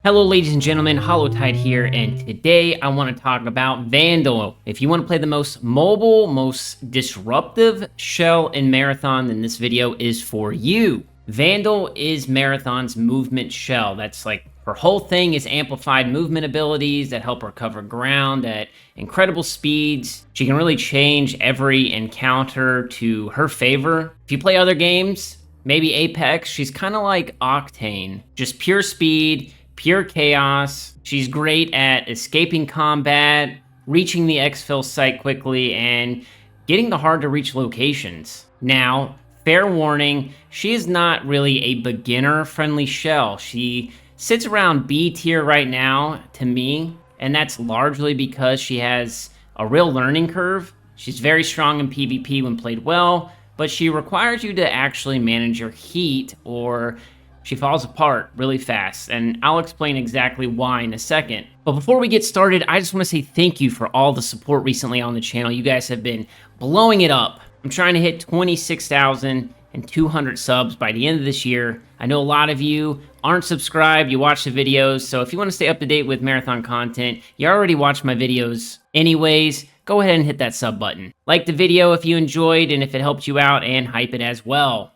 Hello ladies and gentlemen, HoloTide here, and today I want to talk about Vandal. If you want to play the most mobile, most disruptive shell in Marathon, then this video is for you. Vandal is Marathon's movement shell. That's like her whole thing is amplified movement abilities that help her cover ground at incredible speeds. She can really change every encounter to her favor. If you play other games, maybe Apex, she's kind of like Octane, just pure speed, pure chaos. She's great at escaping combat, reaching the exfil site quickly, and getting the hard-to-reach locations. Now, fair warning, she is not really a beginner-friendly shell. She sits around B tier right now, to me, and that's largely because she has a real learning curve. She's very strong in PvP when played well, but she requires you to actually manage your heat, or she falls apart really fast, and I'll explain exactly why in a second. But before we get started, I just want to say thank you for all the support recently on the channel. You guys have been blowing it up. I'm trying to hit 26,200 subs by the end of this year. I know a lot of you aren't subscribed, you watch the videos, so if you want to stay up to date with Marathon content, you already watch my videos anyways, go ahead and hit that sub button. Like the video if you enjoyed and if it helped you out, and hype it as well.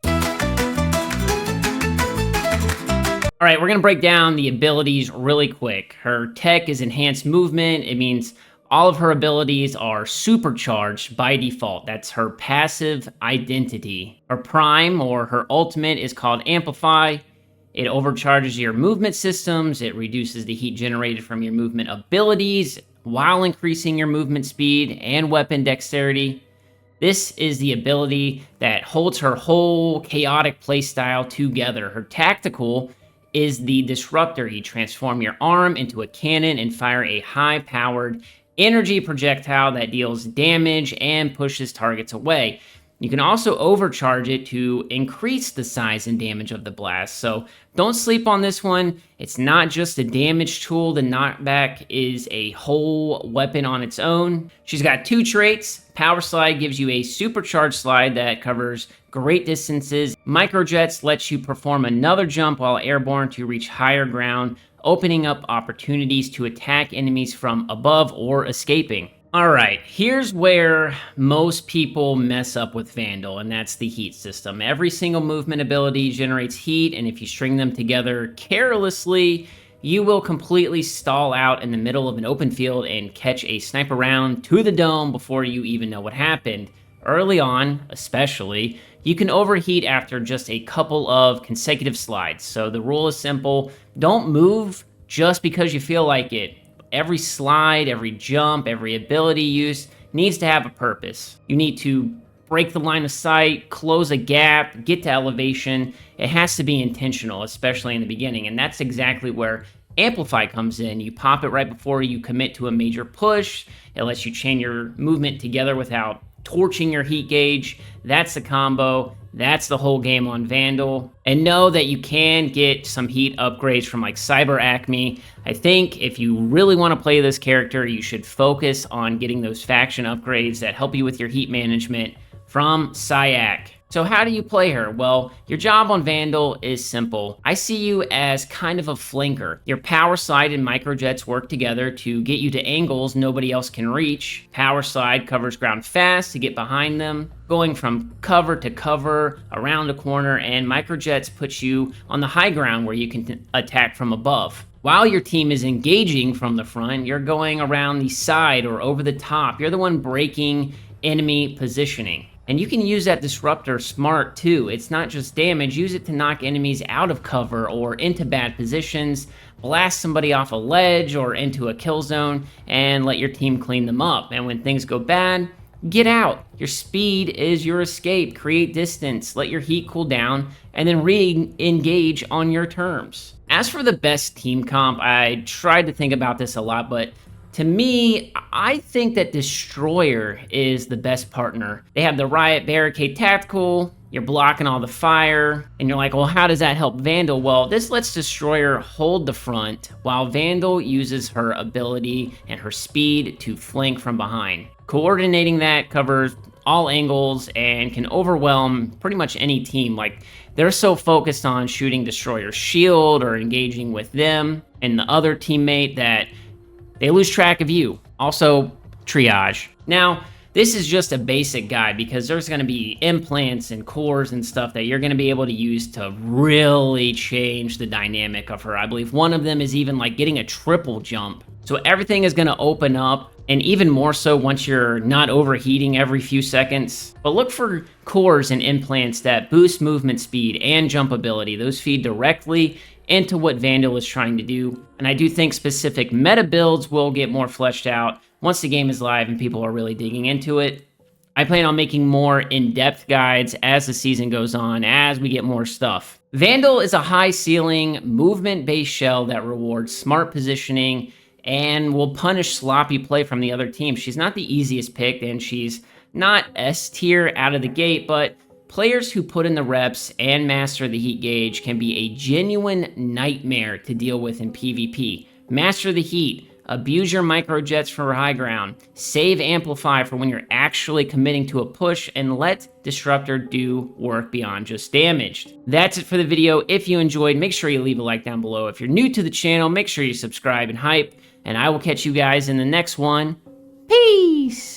All right, we're gonna break down the abilities really quick. Her tech is enhanced movement. It means all of her abilities are supercharged by default. That's her passive identity. Her prime, or her ultimate, is called Amplify. It overcharges your movement systems. It reduces the heat generated from your movement abilities while increasing your movement speed and weapon dexterity. This is the ability that holds her whole chaotic playstyle together. Her tactical is the Disruptor. You transform your arm into a cannon and fire a high-powered energy projectile that deals damage and pushes targets away. You can also overcharge it to increase the size and damage of the blast, so don't sleep on this one. It's not just a damage tool. The knockback is a whole weapon on its own. She's got two traits. Powerslide gives you a supercharged slide that covers great distances. Microjets lets you perform another jump while airborne to reach higher ground, opening up opportunities to attack enemies from above or escaping. All right, here's where most people mess up with Vandal, and that's the heat system. Every single movement ability generates heat, and if you string them together carelessly, you will completely stall out in the middle of an open field and catch a sniper round to the dome before you even know what happened. Early on, especially, you can overheat after just a couple of consecutive slides. So the rule is simple: don't move just because you feel like it. Every slide, every jump, every ability use needs to have a purpose. You need to break the line of sight, close a gap, get to elevation. It has to be intentional, especially in the beginning, and that's exactly where Amplify comes in. You pop it right before you commit to a major push. It lets you chain your movement together without torching your heat gauge. That's the combo. That's the whole game on Vandal. And know that you can get some heat upgrades from like Cyber Acme. I think if you really want to play this character, you should focus on getting those faction upgrades that help you with your heat management from Cyac. So how do you play her? Well, your job on Vandal is simple. I see you as kind of a flanker. Your Powerslide and Microjets work together to get you to angles nobody else can reach. Powerslide covers ground fast to get behind them, going from cover to cover, around a corner, and Microjets puts you on the high ground where you can attack from above. While your team is engaging from the front, you're going around the side or over the top. You're the one breaking enemy positioning. And you can use that Disruptor smart too. It's not just damage. Use it to knock enemies out of cover or into bad positions, blast somebody off a ledge or into a kill zone, and let your team clean them up. And when things go bad, get out. Your speed is your escape. Create distance, let your heat cool down, and then re-engage on your terms. As for the best team comp, I tried to think about this a lot, but to me, I think that Destroyer is the best partner. They have the Riot Barricade Tactical, you're blocking all the fire, and you're like, well, how does that help Vandal? Well, this lets Destroyer hold the front, while Vandal uses her ability and her speed to flank from behind. Coordinating that covers all angles and can overwhelm pretty much any team. Like, they're so focused on shooting Destroyer's shield or engaging with them. and the other teammate that they lose track of you. Also, triage. Now, this is just a basic guide because there's going to be implants and cores and stuff that you're going to be able to use to really change the dynamic of her. I believe one of them is even like getting a triple jump. So everything is going to open up, and even more so once you're not overheating every few seconds. But look for cores and implants that boost movement speed and jump ability. Those feed directly into what Vandal is trying to do. And I do think specific meta builds will get more fleshed out once the game is live and people are really digging into it. I plan on making more in-depth guides as the season goes on, as we get more stuff. Vandal is a high ceiling, movement-based shell that rewards smart positioning and will punish sloppy play from the other team. She's not the easiest pick, and she's not S tier out of the gate, but players who put in the reps and master the heat gauge can be a genuine nightmare to deal with in PvP. Master the heat, abuse your microjets for high ground, save Amplify for when you're actually committing to a push, and let Disruptor do work beyond just damaged. That's it for the video. If you enjoyed, make sure you leave a like down below. If you're new to the channel, make sure you subscribe and hype, and I will catch you guys in the next one. Peace!